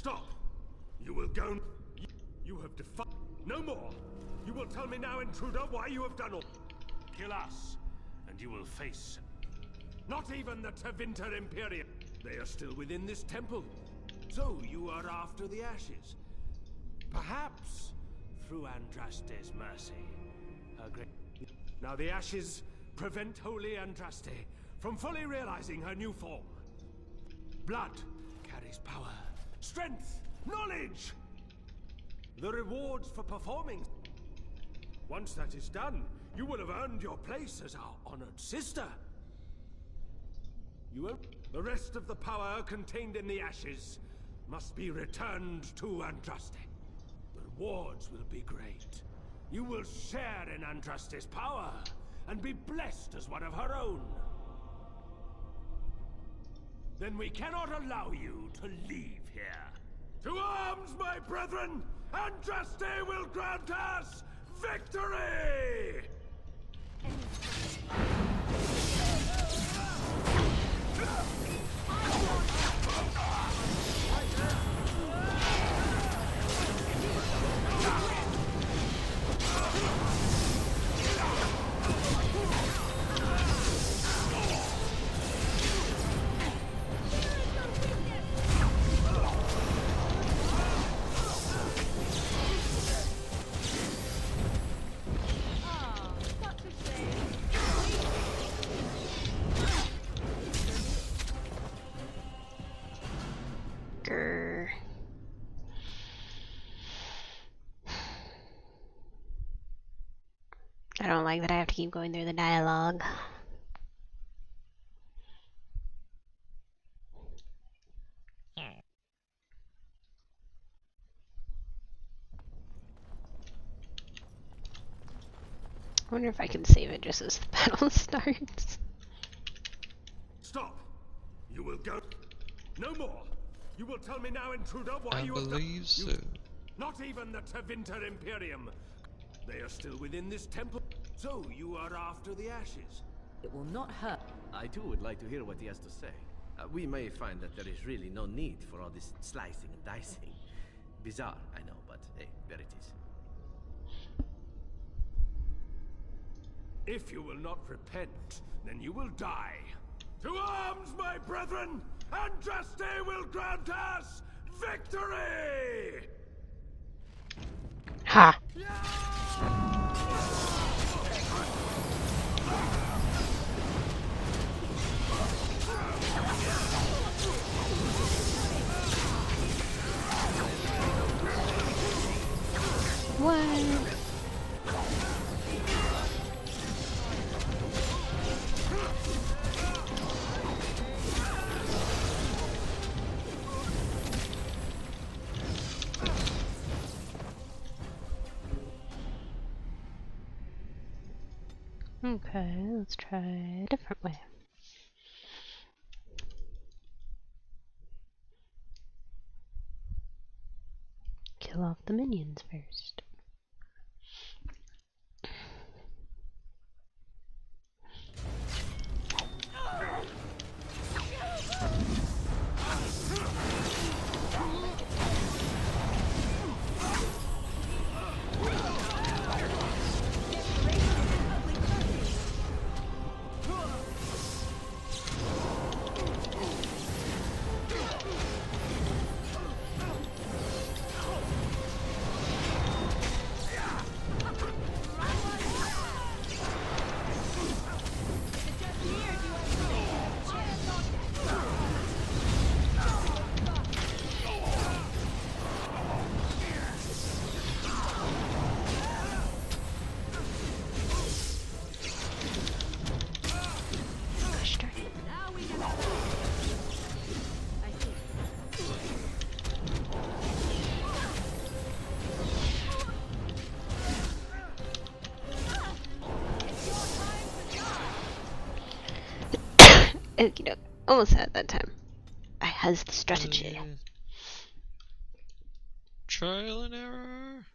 Stop! You will go... You have defied... No more! You will tell me now, intruder, why you have done all... Kill us, and you will face... Not even the Tevinter Imperium. They are still within this temple. So you are after the ashes. Perhaps through Andraste's mercy. Her great... Now the ashes prevent Holy Andraste from fully realizing her new form. Blood carries power, strength, knowledge. The rewards for performing. Once that is done, you will have earned your place as our honored sister. You won't... The rest of the power contained in the ashes must be returned to Andraste. The rewards will be great. You will share in Andraste's power and be blessed as one of her own. Then we cannot allow you to leave here. To arms, my brethren! Andraste will grant us victory! I don't like that I have to keep going through the dialogue. I wonder if I can save it just as the battle starts. Stop! You will go... No more! You will tell me now, intruder, why you have done... I believe so. Not even the Tevinter Imperium. They are still within this temple. So you are after the ashes. It will not hurt. I too would like to hear what he has to say. We may find that there is really no need for all this slicing and dicing. Bizarre, I know, but hey, there it is. If you will not repent, then you will die. To arms, my brethren! Andraste will grant us victory! Ha! What? Okay, let's try a different way. Kill off the minions first. Okie doke. Almost had it that time. I has the strategy. Trial and error.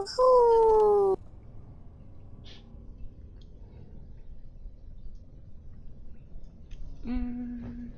Woohoo! Mm.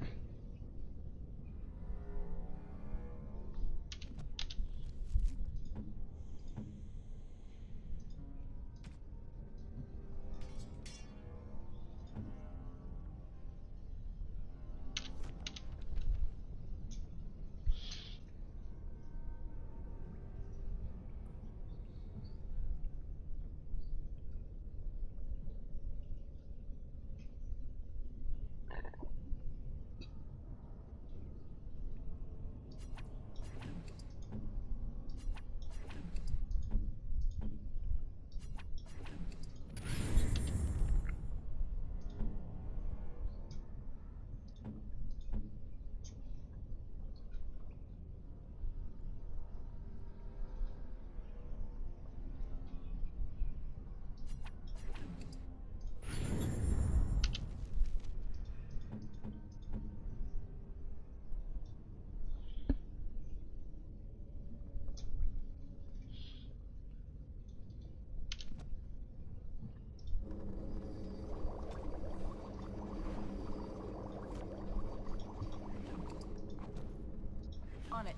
On it.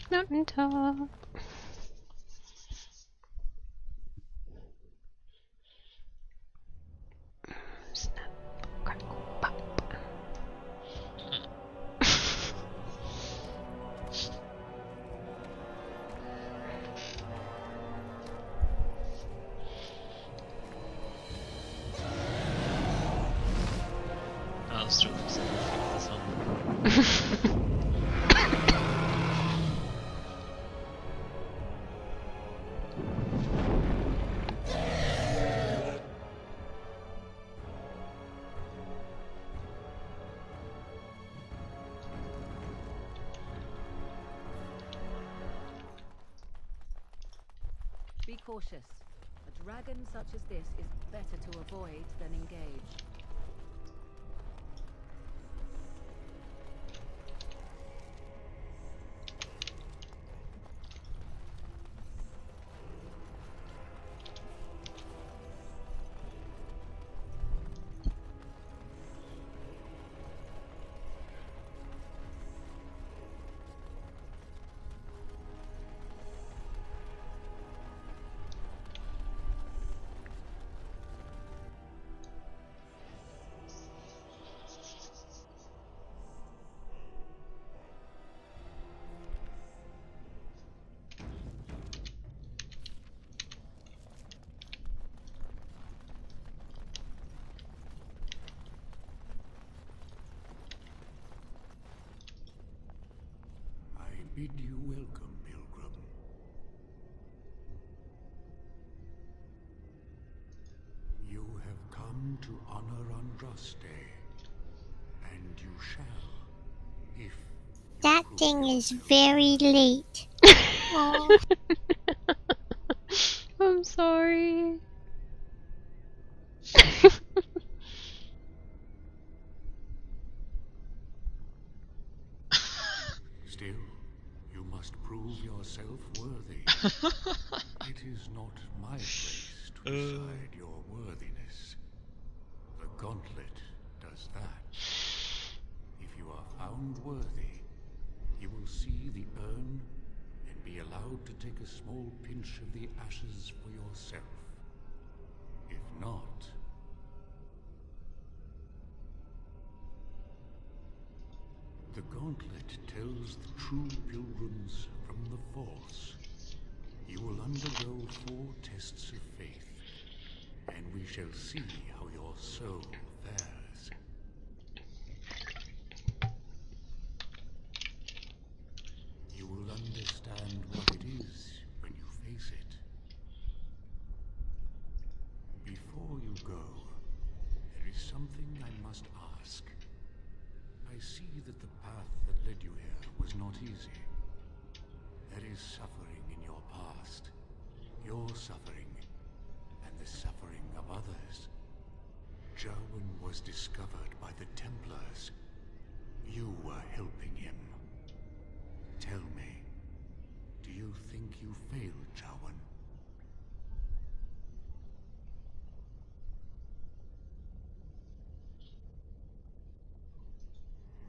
Mountaintop. Snap, crackle, pop. Ah, let's do this. Be cautious. A dragon such as this is better to avoid than engage. I bid you welcome, pilgrim. You have come to honor Andraste, and you shall, if That prove thing is yourself very worthy. late. Oh, I'm sorry. Still, you must prove yourself worthy. It is not my place to decide your worthiness. The gauntlet does that. If you are found worthy, you will see the urn and be allowed to take a small pinch of the ashes for yourself. If not, the gauntlet tells the true pilgrims from the false. You will undergo 4 tests of faith, and we shall see how your soul fares. You will understand what it is when you face it. Before you go, there is is something I must ask. I see that the path that led you here was not easy. There is suffering in your past. Your suffering, and the suffering of others. Jarwin was discovered by the Templars. You were helping him. Tell me, do you think you failed, Jarwin?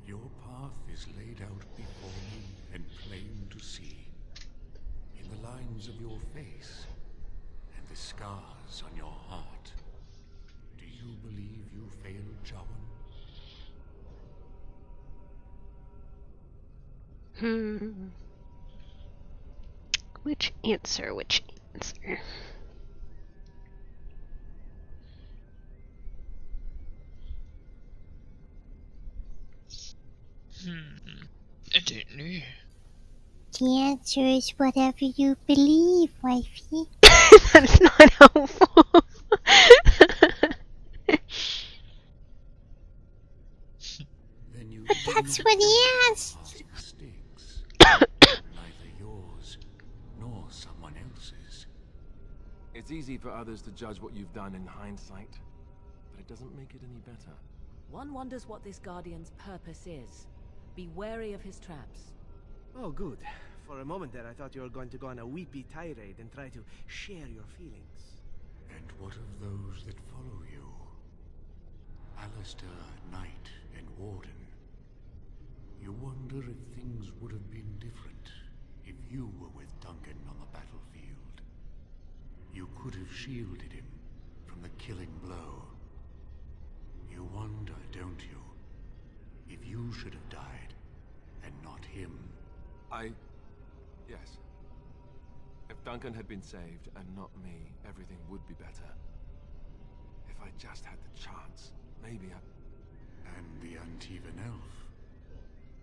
Your path is laid out before me and plain to see. In the lines of your face and the scars on your heart. Do you believe you failed, Jarwin? Which answer? Which answer? I don't know. The answer is whatever you believe, wifey. That's not helpful. Then you But do that's not what he know asked. past mistakes. Neither yours nor someone else's. It's easy for others to judge what you've done in hindsight, but it doesn't make it any better. One wonders what this Guardian's purpose is. Be wary of his traps. Oh, good. For a moment there, I thought you were going to go on a weepy tirade and try to share your feelings. And what of those that follow you? Alistair, Knight, and Warden. You wonder if things would have been different if you were with Duncan on the battlefield. You could have shielded him from the killing blow. You wonder, don't you, if you should have died and not him? Yes. If Duncan had been saved and not me, everything would be better. If I just had the chance, maybe I... And the Antivan elf.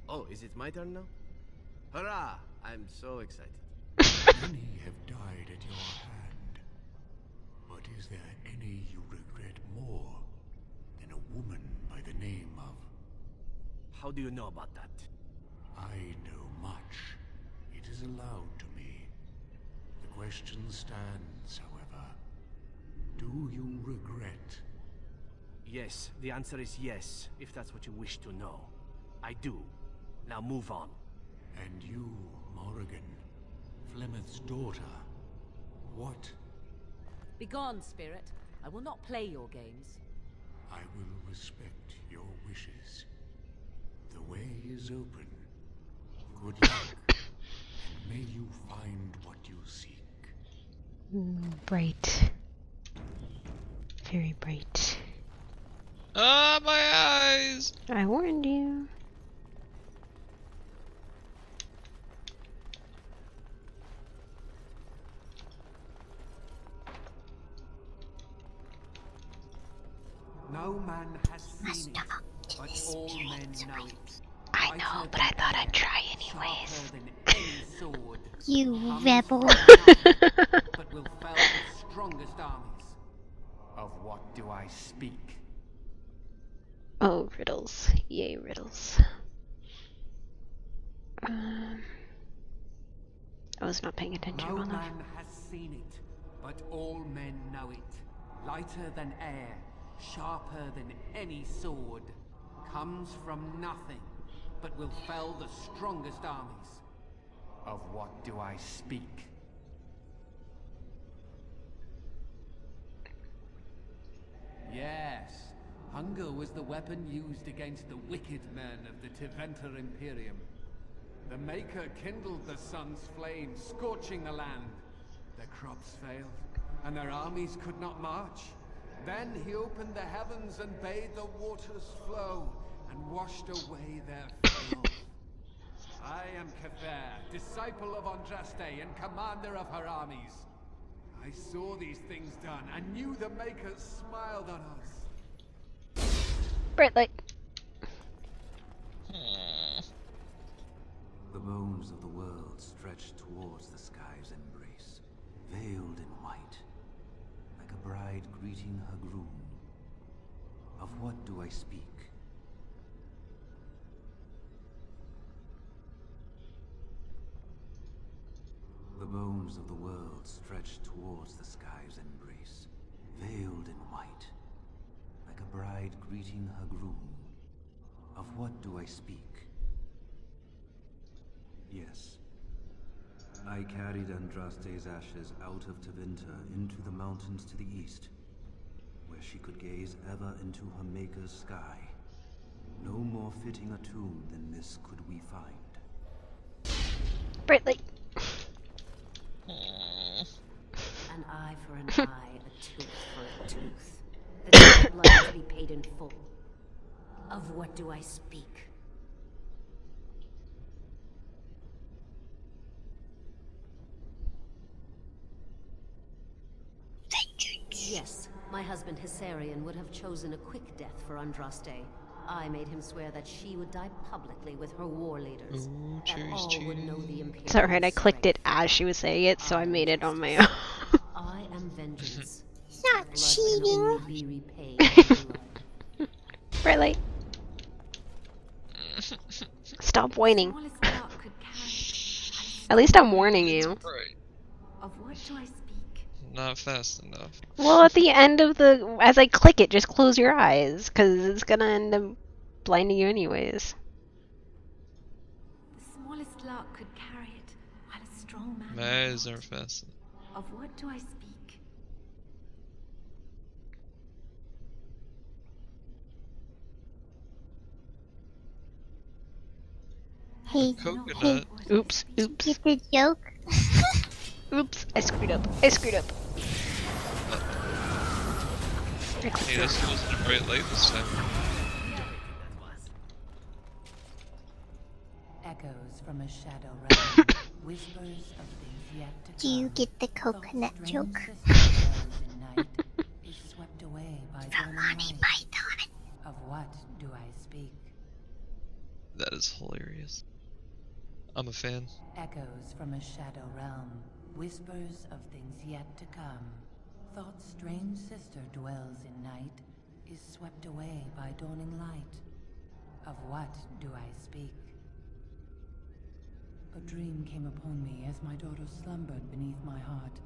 Oh, is it my turn now? Hurrah! I'm so excited. Many have died at your hand. But is there any you regret more than a woman by the name of... How do you know about that? I know much. It is allowed to me. The question stands, however. Do you regret? Yes, the answer is yes, if that's what you wish to know. I do. Now move on. And you, Morrigan, Flemeth's daughter, what? Begone, spirit. I will not play your games. I will respect your wishes. The way is open. Good luck, and may you find what you seek. Bright. Very bright. Ah, my eyes! I warned you. No man has seen it, but all men know it. I know, but I thought I'd try anyways. Sharper than any sword, You comes rebel. from nothing, but will fell the strongest armies. Of what do I speak? Oh, riddles. Yay, riddles. I was not paying attention No well enough. man has seen it, but all men know it. Lighter than air, sharper than any sword, comes from nothing, but will fell the strongest armies. Of what do I speak? Yes, hunger was the weapon used against the wicked men of the Tevinter Imperium. The Maker kindled the sun's flame, scorching the land. Their crops failed, and their armies could not march. Then he opened the heavens and bade the waters flow, and washed away their filth. I am Kefir, disciple of Andraste and commander of her armies. I saw these things done, and knew the Makers smiled on us. Bright light. The bones of the world stretched towards the sky's embrace, veiled in white, like a bride greeting her groom. Of what do I speak? The bones of the world stretch towards the sky's embrace, veiled in white, like a bride greeting her groom. Of what do I speak? Yes. I carried Andraste's ashes out of Tevinter into the mountains to the east, where she could gaze ever into her Maker's sky. No more fitting a tomb than this could we find. Brightly. Aww. An eye for an eye, a tooth for a tooth. The dead blood to be paid in full. Of what do I speak? Yes, my husband Hissarion would have chosen a quick death for Andraste. I made him swear that she would die publicly with her war leaders. Ooh, That cheers, all would know the Imperial It's alright, I clicked it strength. as she was saying it, so I made it on my own. I am vengeance. It's not Blood can cheating. only be repaid with blood. Brightly. Stop whining. Smallest spark could carry. At least I'm warning you. Right. Of what do I speak? Not fast enough. Well, at the end of the... As I click it, just close your eyes, because it's gonna end up blinding you anyways. The smallest lark could carry it, while a strong man. My eyes aren't fast enough. Of what do I speak? Hey, Coconut. Oops, oops, get the joke? oops. I screwed up. I screwed up. Hey, this wasn't a bright light this time. Echoes from a shadow realm, whispers of things yet to come. Do you get the coconut Strange joke? sisters in night is swept away by The dawn Monty light. Python. Of what do I speak? That is hilarious. I'm a fan. Echoes from a shadow realm, whispers of things yet to come. Thought's strange sister dwells in night, is swept away by dawning light. Of what do I speak? A dream came upon me as my daughter slumbered beneath my heart.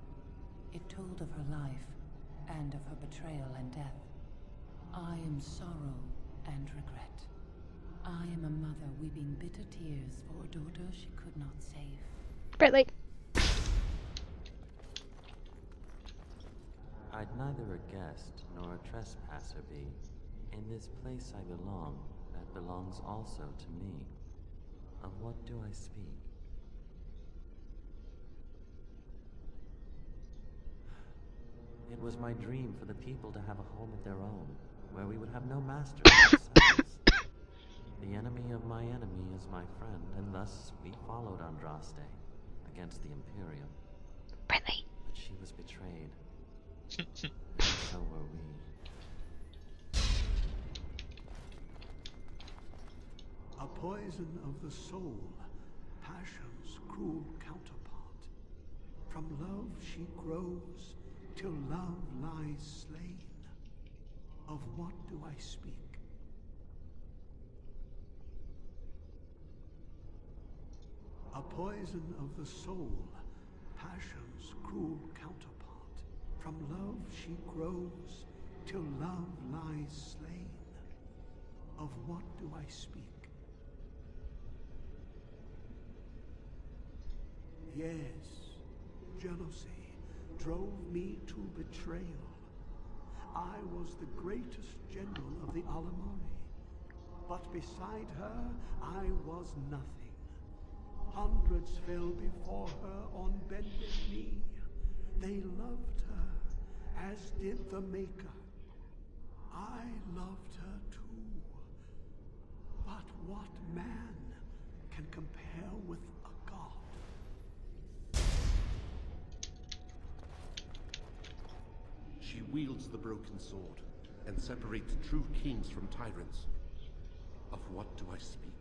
It told of her life, and of her betrayal and death. I am sorrow and regret. I am a mother weeping bitter tears for a daughter she could not save. Brightly. I'd neither a guest nor a trespasser be. In this place I belong, that belongs also to me. Of what do I speak? It was my dream for the people to have a home of their own, where we would have no masters but ourselves. The enemy of my enemy is my friend, and thus we followed Andraste against the Imperium. Brightly. But she was betrayed. And so were we. A poison of the soul, passion's cruel counterpart. From love she grows, till love lies slain. Of what do I speak? A poison of the soul, passion's cruel counterpart. From love she grows, till love lies slain. Of what do I speak? Yes, jealousy drove me to betrayal. I was the greatest general of the Alamori, but beside her I was nothing. Hundreds fell before her on bended knee. They loved her, as did the Maker. I loved her too. But what man can compare with a god? She wields the broken sword and separates true kings from tyrants. Of what do I speak?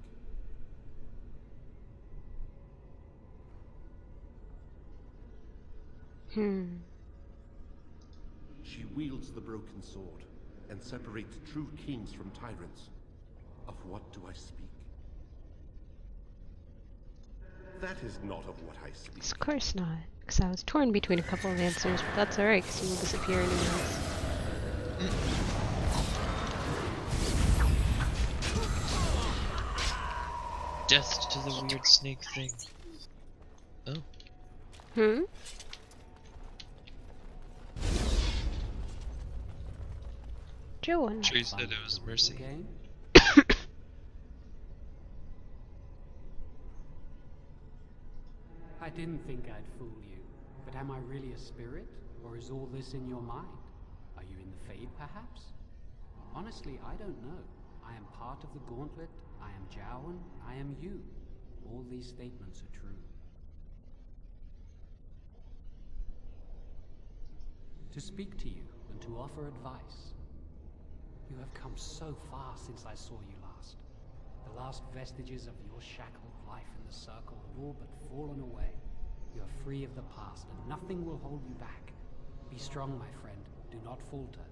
She wields the broken sword and separate true kings from tyrants. Of what do I speak? That is not of what I speak. Of course not. Because I was torn between a couple of answers, but that's alright, because you will disappear anyways. Death to the weird snake thing. Oh. Hmm? Joan. Sure you said it was Mercy. I didn't think I'd fool you, but am I really a spirit, or is all this in your mind? Are you in the Fade, perhaps? Honestly, I don't know. I am part of the Gauntlet, I am Jowan, I am you. All these statements are true. To speak to you and to offer advice. You have come so far since I saw you last. The last vestiges of your shackled life in the Circle have all but fallen away. You are free of the past, and nothing will hold you back. Be strong, my friend. Do not falter.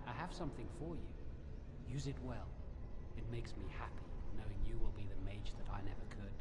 I have something for you. Use it well. It makes me happy, knowing you will be the mage that I never could.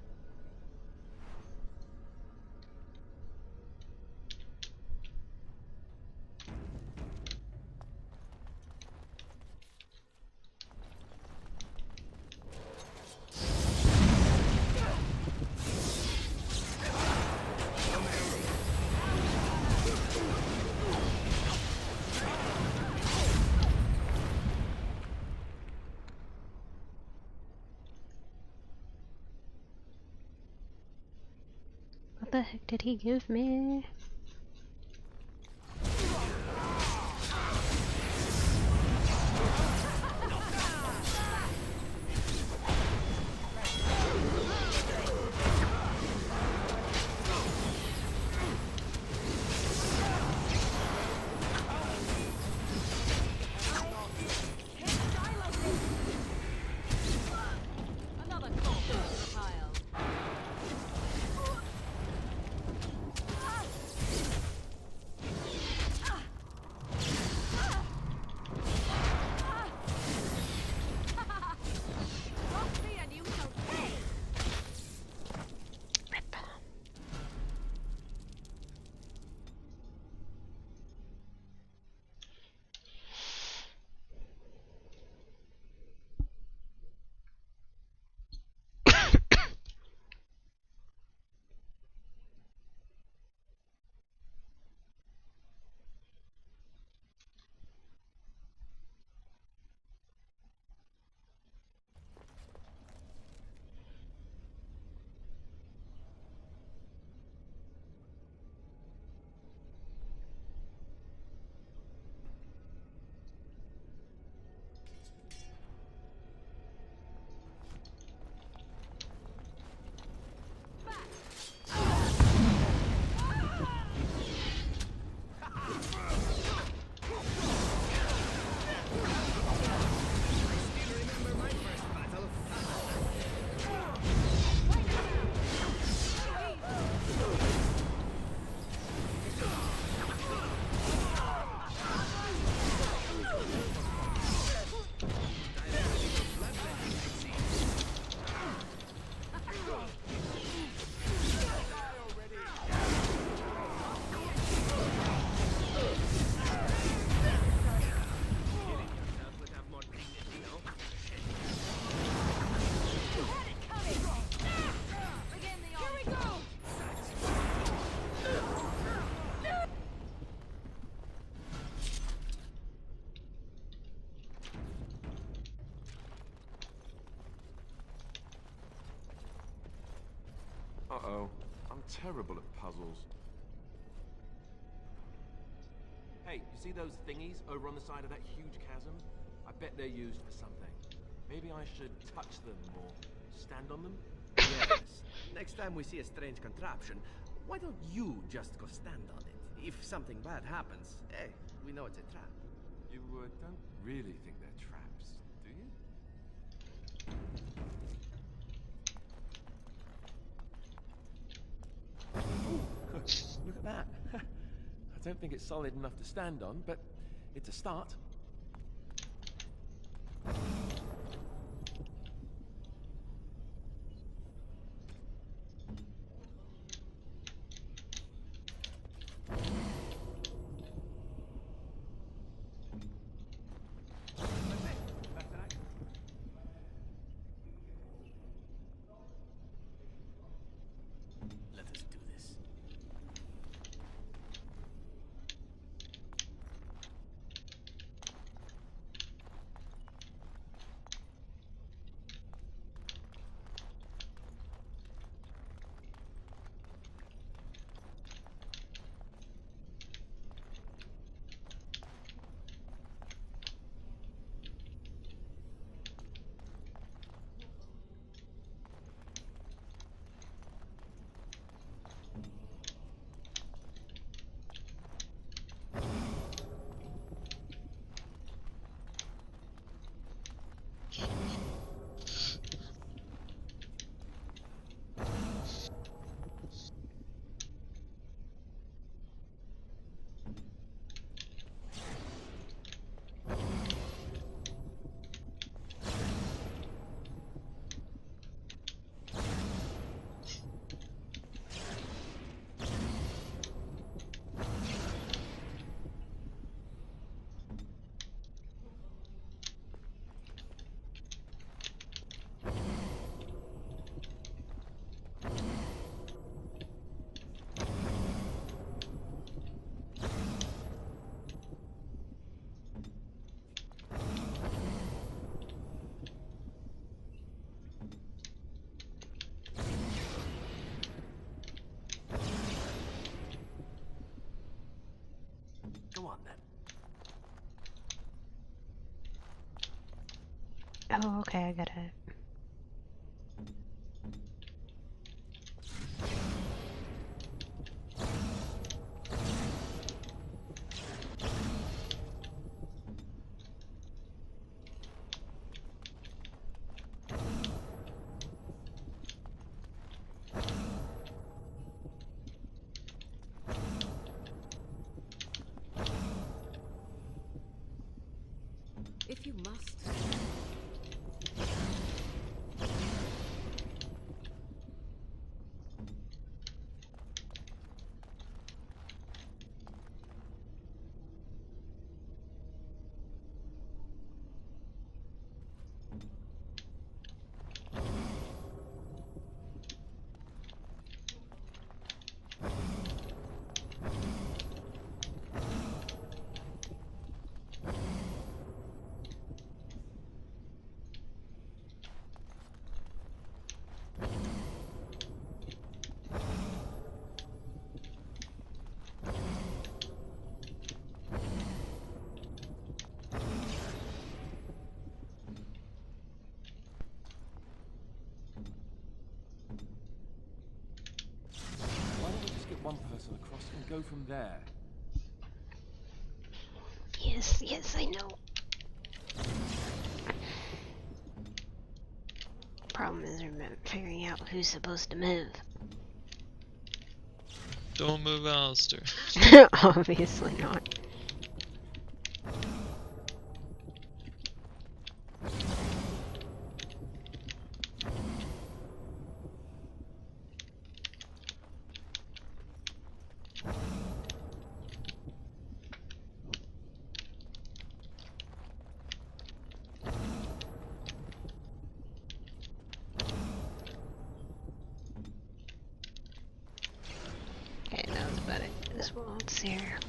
What the heck did he give me? Uh-oh. I'm terrible at puzzles. Hey, you see those thingies over on the side of that huge chasm? I bet they're used for something. Maybe I should touch them or stand on them? Yes. Next time we see a strange contraption, why don't you just go stand on it? If something bad happens, hey, we know it's a trap. You don't really think they're traps, do you? Look at that. I don't think it's solid enough to stand on, but it's a start. Oh, okay, I got it. If you must. Why don't we just get one person across and go from there? Yes, yes, I know. Problem is figuring out who's supposed to move. Don't move, Alistair. Obviously not. Okay, that was about it. This waltz here.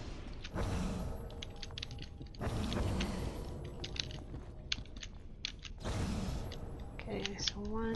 Okay, so one.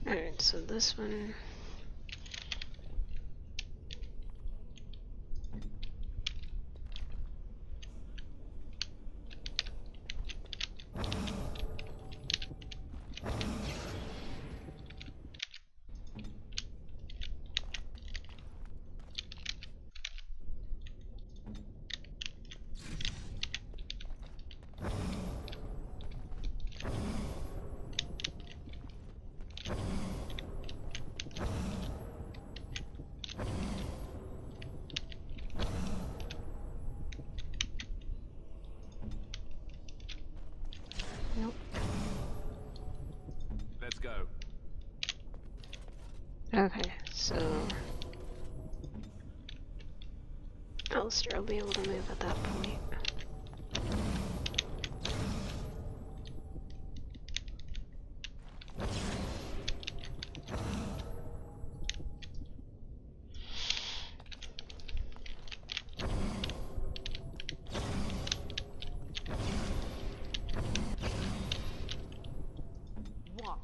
Alright, so this one. Nope. Let's go. Okay, so Alistair will be able to move at that point. What?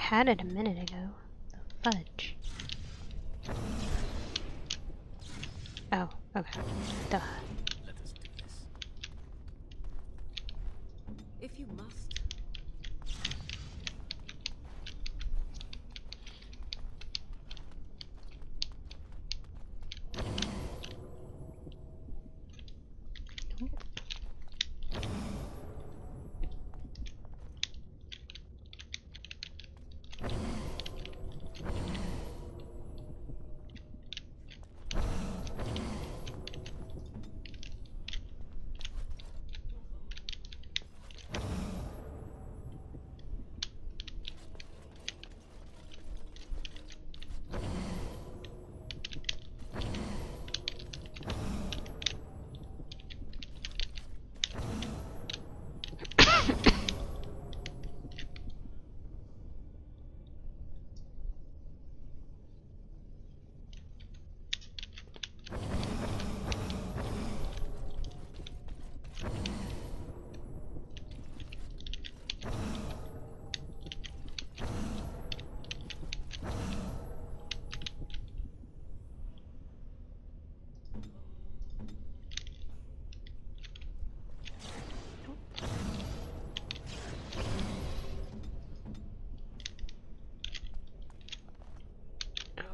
had it a minute ago. The fudge. Oh, okay. Duh. Let us do this. If you must.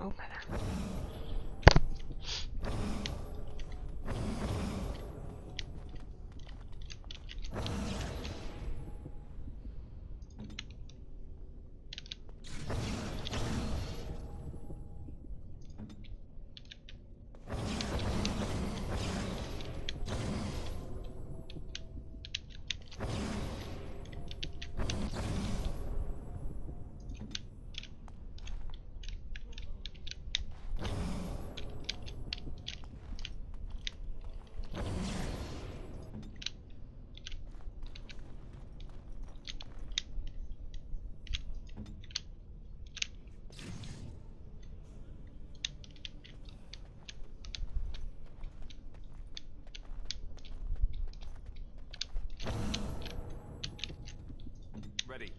Okay. Ready.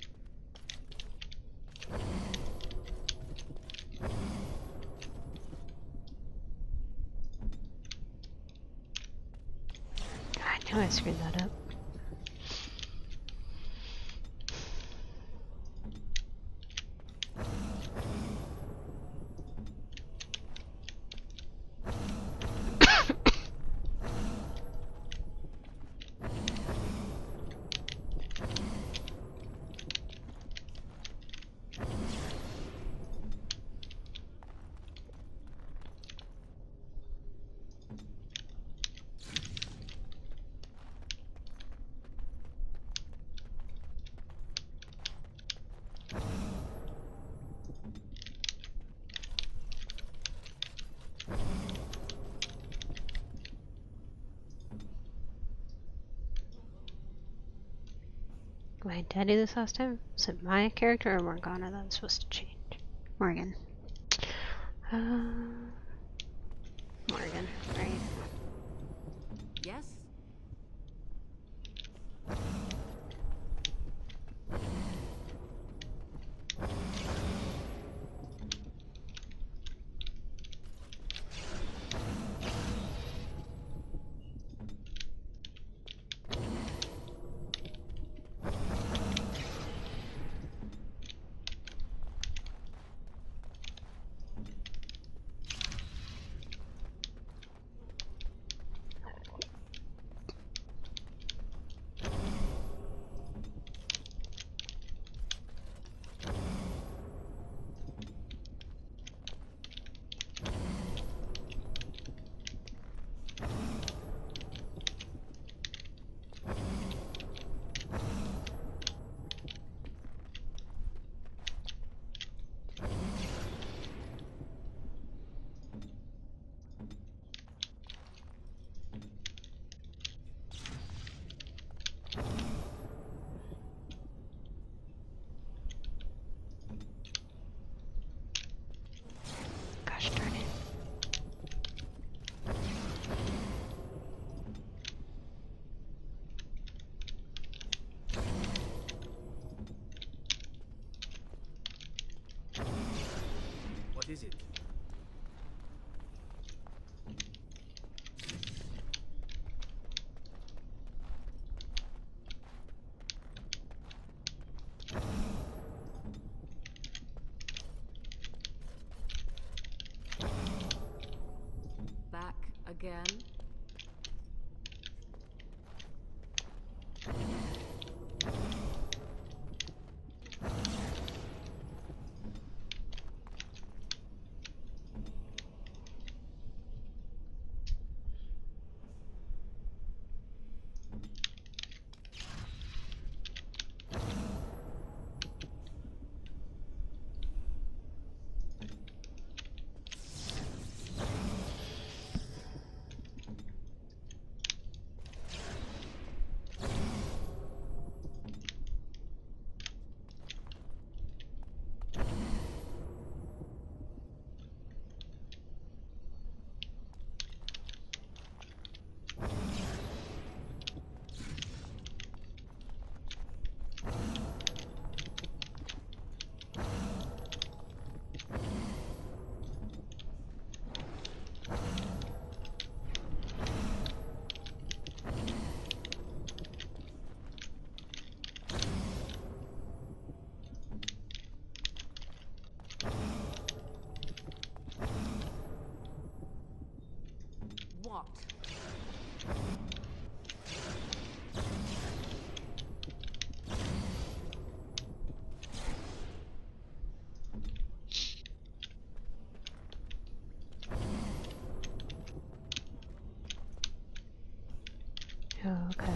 I knew I screwed that up. Wait, did I do this last time? Was it my character or Morgana that I'm supposed to change? Morgan. Morgan, right. Yes? is it? Back again? What? Okay.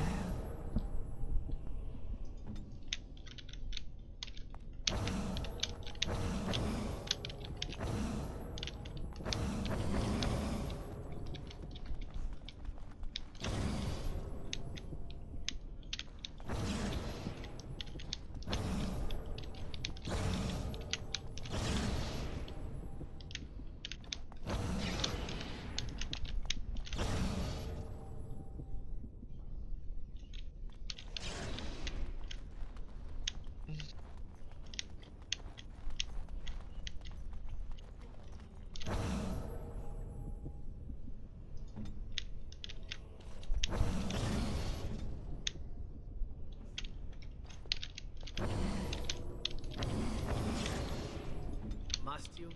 Must you?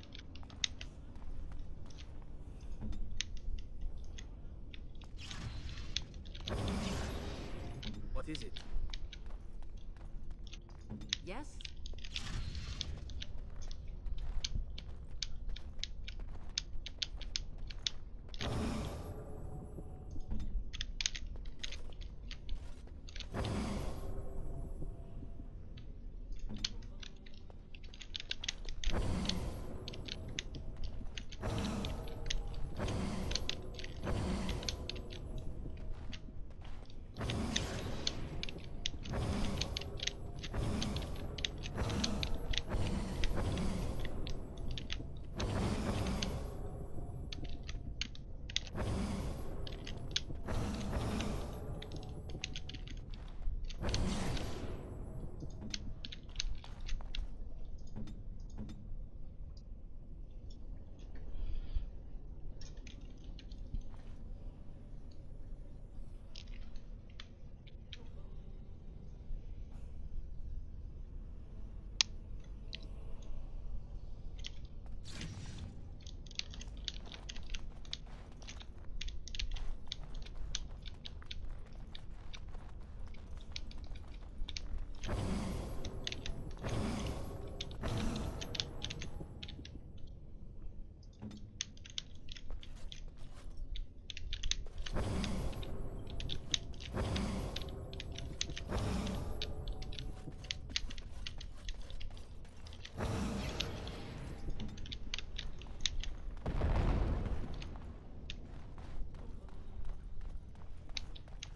What is it? Yes?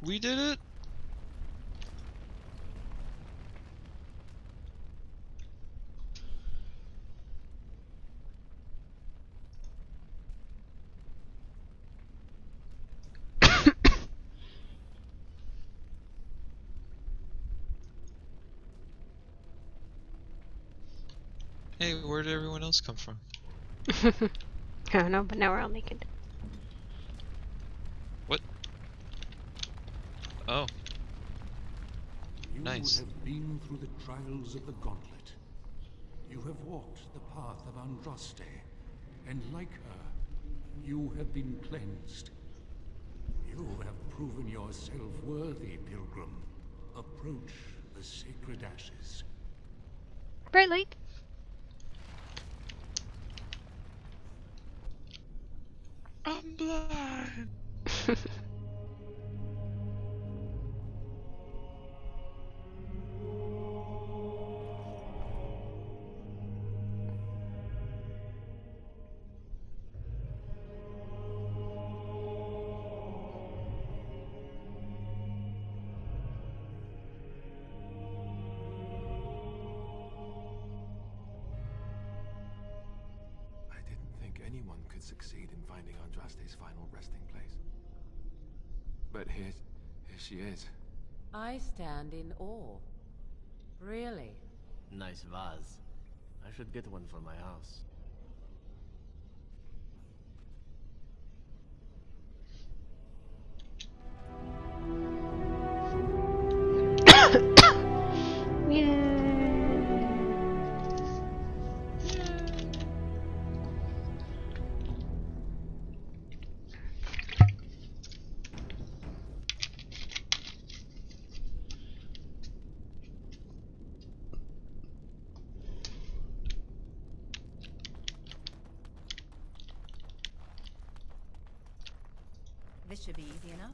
We did it! Hey, where did everyone else come from? I don't know, but now we're all naked. What? Oh. You Nice. have been through the trials of the Gauntlet. You have walked the path of Andraste, and like her, you have been cleansed. You have proven yourself worthy, Pilgrim. Approach the sacred ashes. Bright light. I'm blind. I didn't think anyone could succeed in finding Andraste's final resting place. But here she is. I stand in awe. Really? Nice vase. I should get one for my house. This should be easy enough.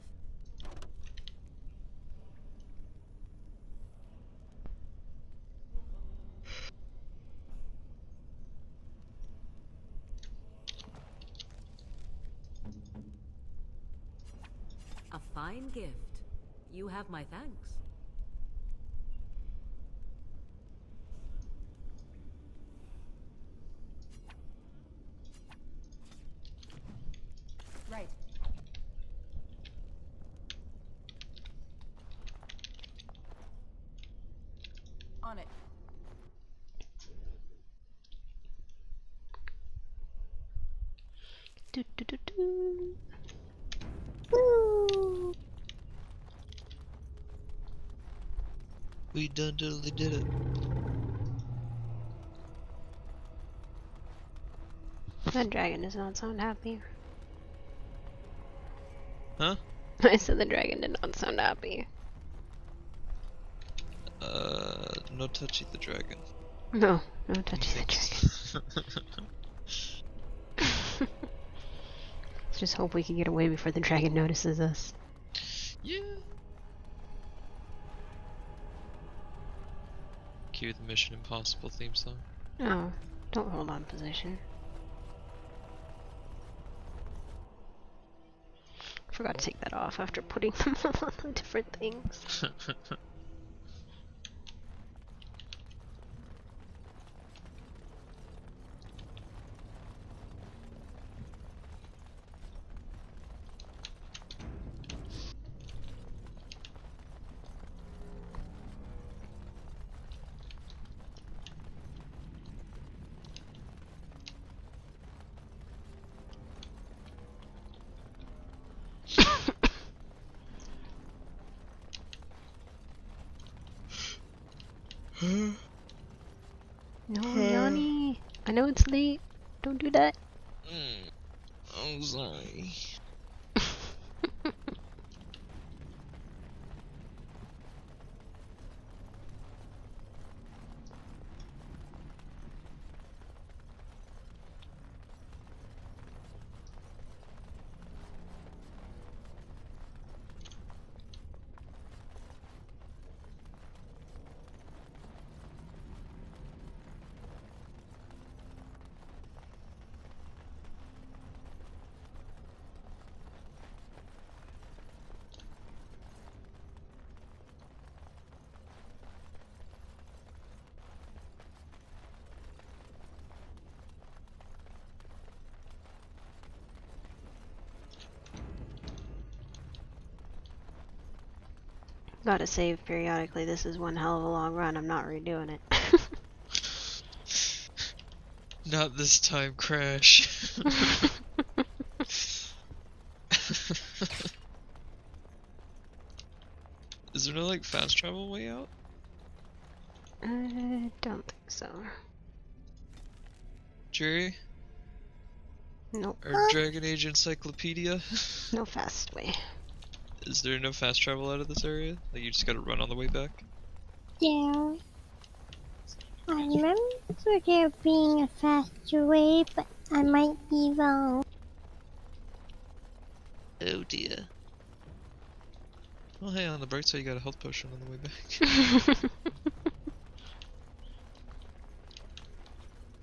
A fine gift. You have my thanks. Right. On it. Do, do, do, do. We done totally did it. That dragon does not sound happy. Huh? I said the dragon did not sound happy. No touchy the dragon. No, no touching the dragon. Let's just hope we can get away before the dragon notices us. Yeah. Cue the Mission Impossible theme song. Oh, don't hold on position. Forgot to take that off after putting them all on different things. No, Yanni. I know it's late. Don't do that. I'm sorry. Gotta save periodically. This is one hell of a long run. I'm not redoing it. Not this time, Crash. Is there no like fast travel way out? I don't think so. Jerry? Nope. Our Dragon Age Encyclopedia? No fast way. Is there no fast travel out of this area? Like you just gotta run on the way back? There. I remember there being a faster way, but I might be wrong. Oh dear. Well hey, on the bright side you got a health potion on the way back.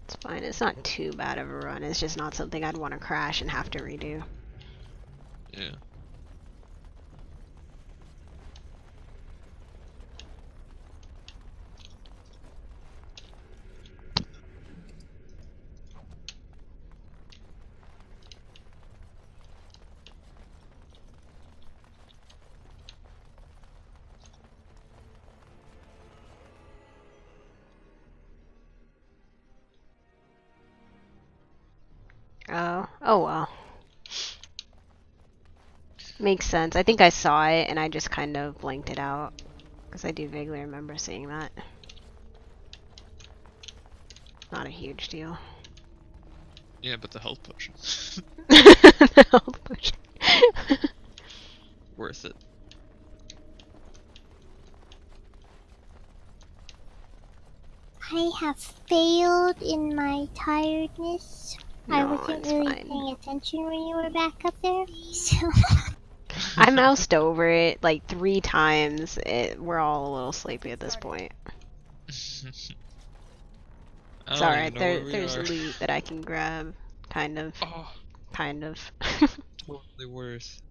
It's fine, it's not too bad of a run, it's just not something I'd want to crash and have to redo. Yeah. Oh well. Makes sense. I think I saw it and I just kind of blanked it out. Because I do vaguely remember seeing that. Not a huge deal. Yeah, but the health potion. The health potion. Worth it. I have failed in my tiredness. I No, wasn't it's really fine. paying attention when you were back up there, so... I moused over it like 3 times. We're all a little sleepy at this point. It's alright, there's loot that I can grab. Kind of. Oh. Kind of. Totally worth.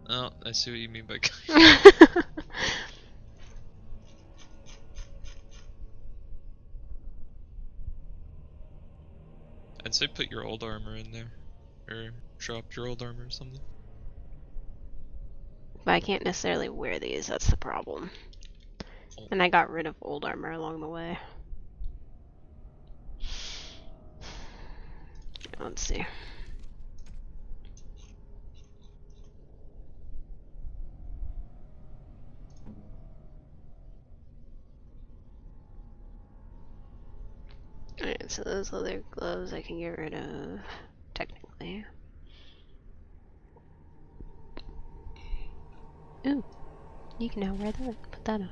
Oh, I see what you mean by I'd say put your old armor in there. Or drop your old armor or something. But I can't necessarily wear these, that's the problem. And I got rid of old armor along the way. Let's see. Alright, so those leather gloves I can get rid of, technically. Ooh, you can now wear that. Put that on.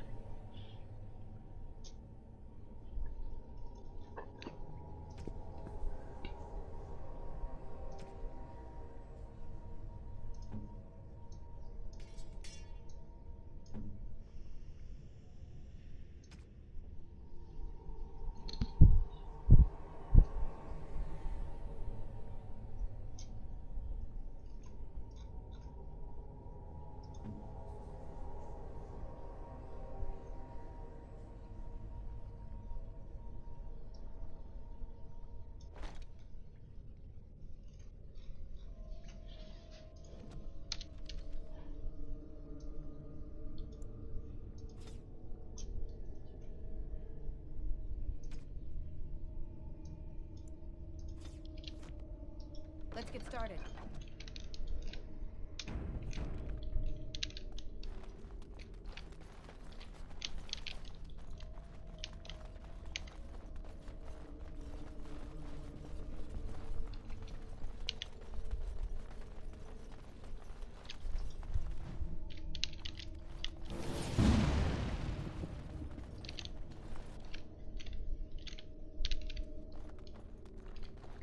Let's get started.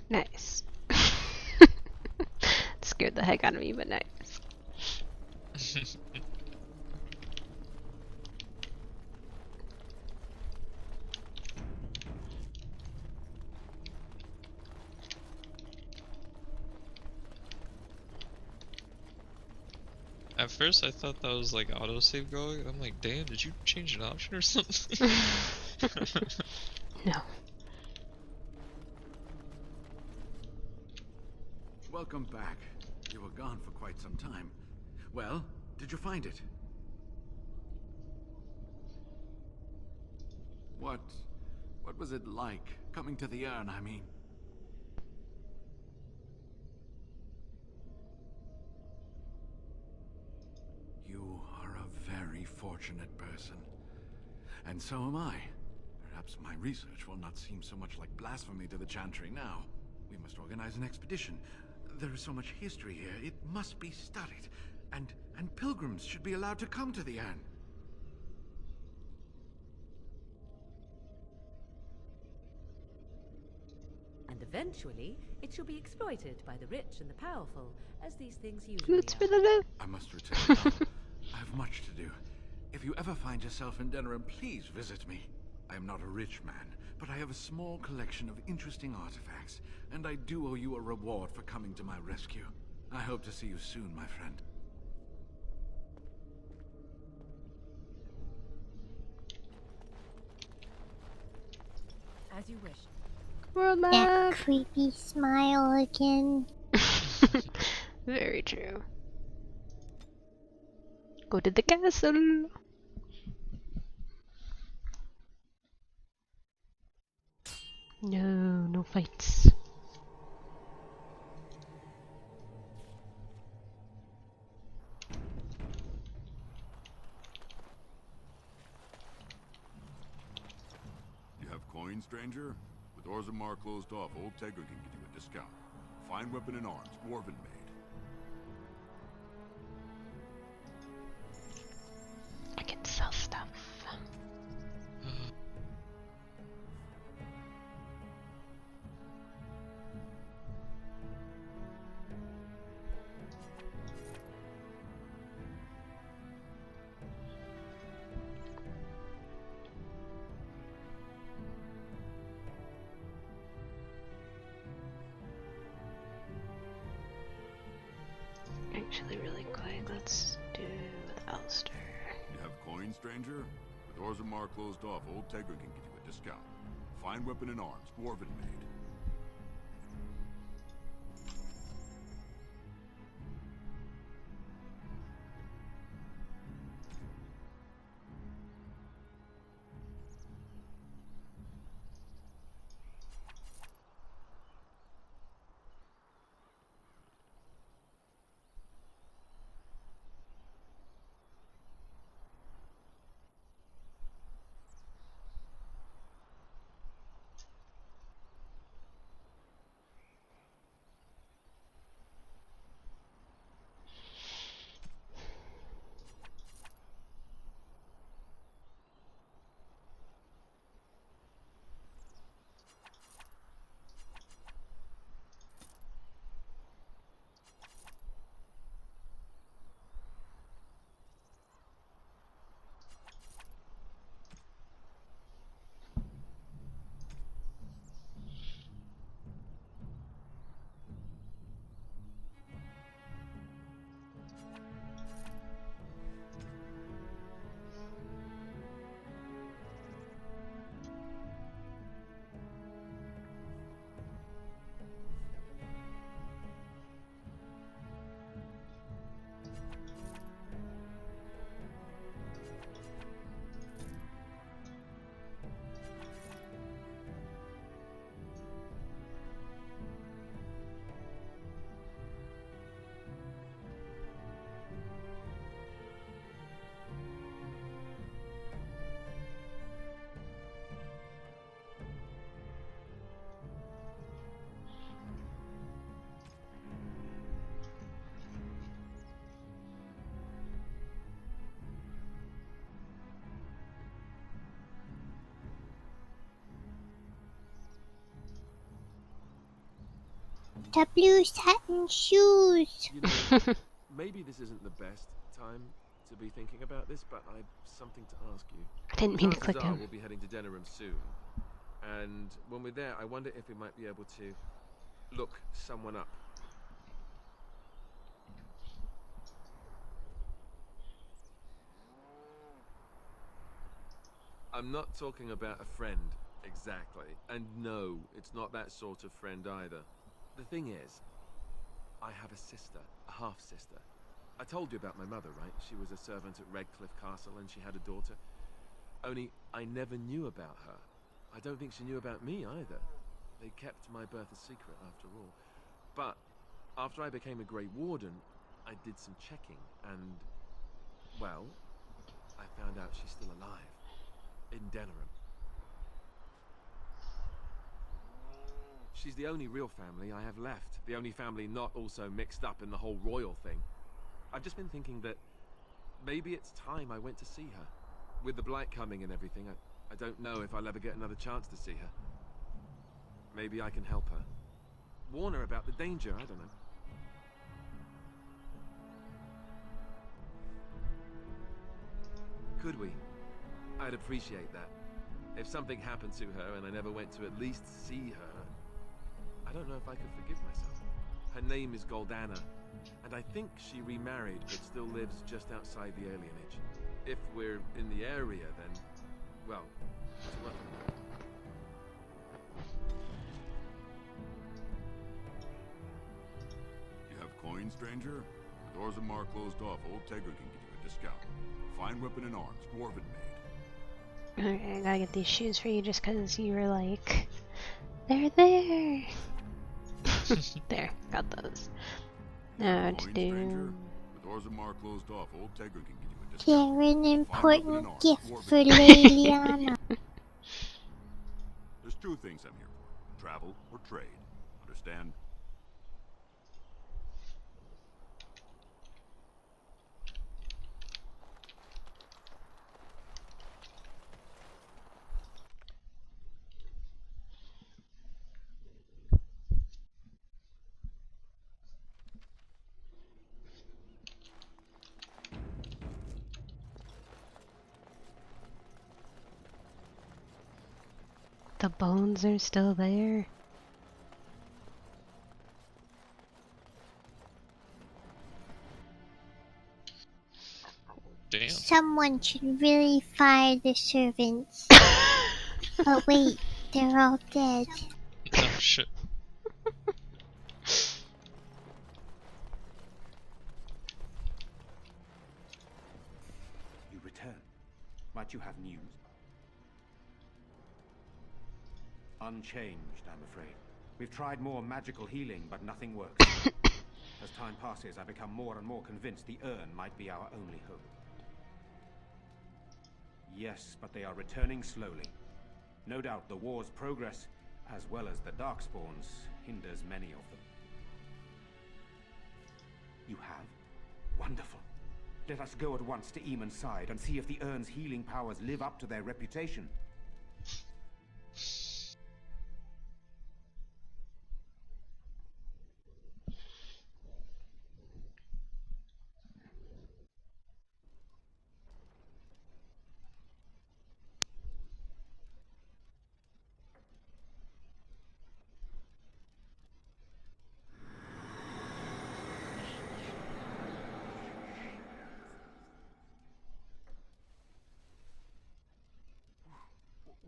Nice. Scared the heck out of me, but nice. At first I thought that was like autosave going, and I'm like, damn, did you change an option or something? No. Welcome back. You were gone for quite some time. Well, did you find it? What What was it like, coming to the urn, I mean? You are a very fortunate person. And so am I. Perhaps my research will not seem so much like blasphemy to the Chantry now. We must organize an expedition. There is so much history here, it must be studied. And pilgrims should be allowed to come to the urn. And eventually, it shall be exploited by the rich and the powerful, as these things usually are. I must return now. I have much to do. If you ever find yourself in Denerim, please visit me. I am not a rich man, but I have a small collection of interesting artifacts, and I do owe you a reward for coming to my rescue. I hope to see you soon, my friend. As you wish. That creepy smile again. Very true. Go to the castle. No, no fights. You have coin, stranger? With Orzammar closed off, Old Tegra can get you a discount. Fine weapon and arms, dwarven made. I can sell stuff. Actually, really quick, let's do with Alistair. You have coin, stranger? With Orzammar closed off, Old Tegra can get you a discount. Fine weapon and arms, dwarven made. The blue satin shoes. You know, maybe this isn't the best time to be thinking about this, but I've something to ask you. I didn't mean to click Balthazar him. will be heading to Denerim soon, and when we're there, I wonder if we might be able to look someone up. I'm not talking about a friend, exactly. And no, it's not that sort of friend either. The thing is, I have a sister, a half-sister. I told you about my mother, right? She was a servant at Redcliffe Castle and she had a daughter. Only, I never knew about her. I don't think she knew about me either. They kept my birth a secret after all. But after I became a Grey Warden, I did some checking and, well, I found out she's still alive. In Denerim. She's the only real family I have left. The only family not also mixed up in the whole royal thing. I've just been thinking that maybe it's time I went to see her. With the blight coming and everything, I don't know if I'll ever get another chance to see her. Maybe I can help her. Warn her about the danger, I don't know. Could we? I'd appreciate that. If something happened to her and I never went to at least see her, I don't know if I could forgive myself. Her name is Goldana, and I think she remarried but still lives just outside the alienage. If we're in the area, then, well, it's welcome. You have coin, stranger? With Orzammar closed off, old Tegra can give you a discount. Fine weapon and arms, dwarven made. Okay, I gotta get these shoes for you just because you were like, they're there. There, got those. Now to do. With Orzammar closed off, old Tegra can give you a discount. They're an important gift for Leliana. There's two things I'm here for. Travel or trade. Understand? The bones are still there. Damn. Someone should really fire the servants. But wait, they're all dead. Oh shit. You return. Might you have news? Unchanged, I'm afraid. We've tried more magical healing, but nothing works. As time passes, I become more and more convinced the urn might be our only hope. Yes, but they are returning slowly. No doubt the war's progress, as well as the Darkspawns, hinders many of them. You have? Wonderful. Let us go at once to Eamon's side and see if the urn's healing powers live up to their reputation.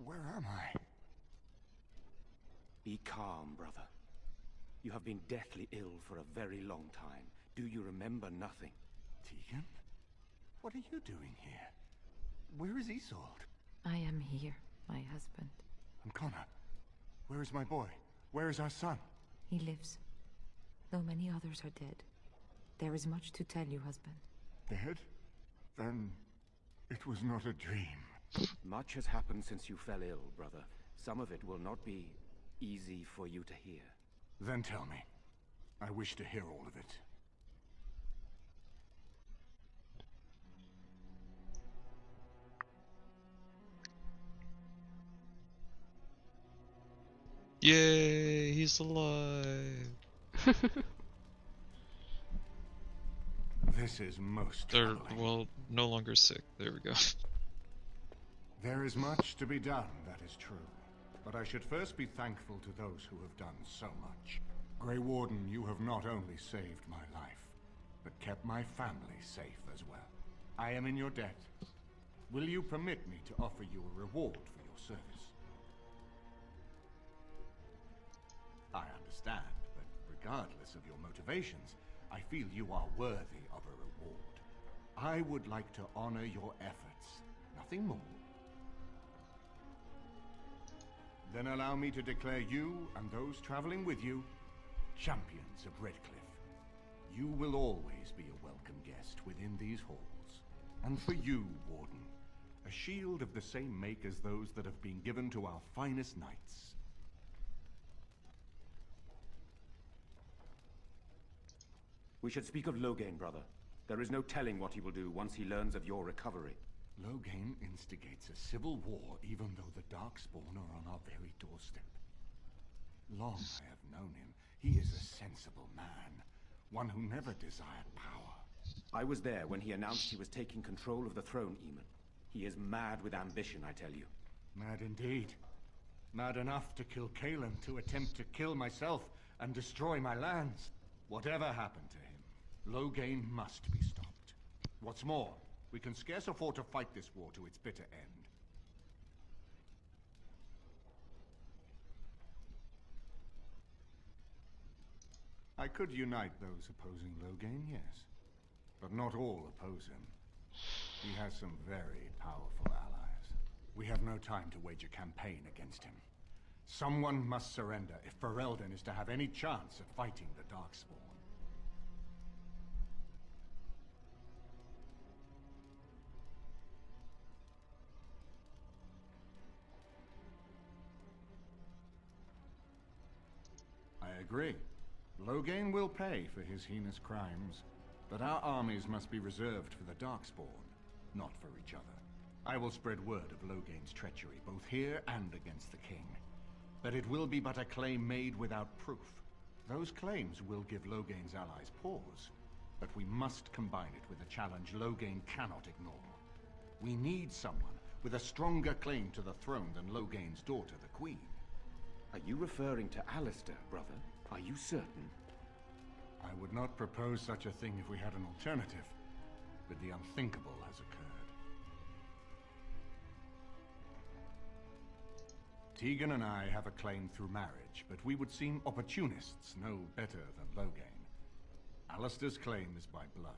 Where am I? Be calm, brother. You have been deathly ill for a very long time. Do you remember nothing? Tegan? What are you doing here? Where is Isolde? I am here, my husband. And Connor? Where is my boy? Where is our son? He lives, though many others are dead. There is much to tell you, husband. Dead? Then it was not a dream. Much has happened since you fell ill, brother. Some of it will not be easy for you to hear. Then tell me. I wish to hear all of it. Yay, he's alive. This is most They're, troubling. well, no longer sick. There we go. There is much to be done, that is true. But I should first be thankful to those who have done so much. Grey Warden, you have not only saved my life, but kept my family safe as well. I am in your debt. Will you permit me to offer you a reward for your service? I understand, but regardless of your motivations, I feel you are worthy of a reward. I would like to honor your efforts, nothing more. Then allow me to declare you and those traveling with you champions of Redcliffe. You will always be a welcome guest within these halls. And for you, Warden, a shield of the same make as those that have been given to our finest knights. We should speak of Loghain, brother. There is no telling what he will do once he learns of your recovery. Loghain instigates a civil war even though the Darkspawn are on our very doorstep. Long I have known him. He is a sensible man, one who never desired power. I was there when he announced he was taking control of the throne, Eamon. He is mad with ambition, I tell you. Mad indeed. Mad enough to kill Cailan, to attempt to kill myself and destroy my lands. Whatever happened to him, Loghain must be stopped. What's more, we can scarce afford to fight this war to its bitter end. I could unite those opposing Loghain, yes. But not all oppose him. He has some very powerful allies. We have no time to wage a campaign against him. Someone must surrender if Ferelden is to have any chance at fighting the Darkspawn. I agree. Loghain will pay for his heinous crimes, but our armies must be reserved for the Darkspawn, not for each other. I will spread word of Loghain's treachery, both here and against the king. But it will be but a claim made without proof. Those claims will give Loghain's allies pause, but we must combine it with a challenge Loghain cannot ignore. We need someone with a stronger claim to the throne than Loghain's daughter, the Queen. Are you referring to Alistair, brother? Are you certain? I would not propose such a thing if we had an alternative, but the unthinkable has occurred. Tegan and I have a claim through marriage, but we would seem opportunists no better than Loghain. Alistair's claim is by blood.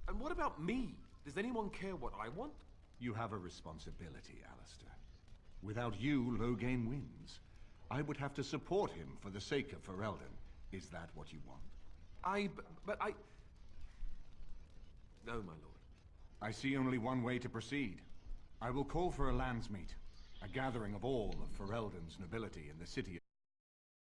And what about me? Does anyone care what I want? You have a responsibility, Alistair. Without you, Loghain wins. I would have to support him for the sake of Ferelden. Is that what you want? But I... No, my lord. I see only one way to proceed. I will call for a landsmeet, a gathering of all of Ferelden's nobility in the city